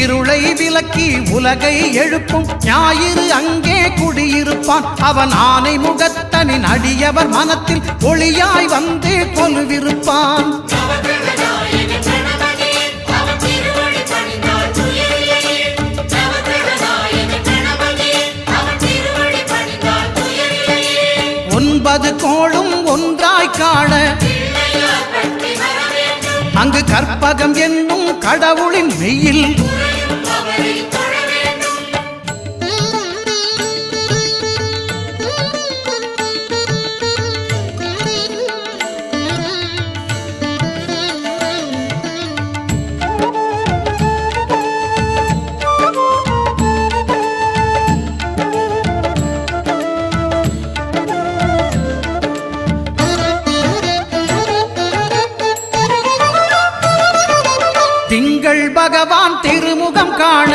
இருளை விலக்கி உலகை எழுப்பும் ஞாயிறு அங்கே குடியிருப்பான். அவன் ஆனை முகத்தனின் அடியவர் மனத்தில் ஒளியாய் வந்து கொலுவிருப்பான். ஒன்பது கோளும் ஒன்றாய் காண அங்கு கற்பகம் என்னும் கடவுளின் மெய்யில் திங்கள் பகவான் திருமுகம் காண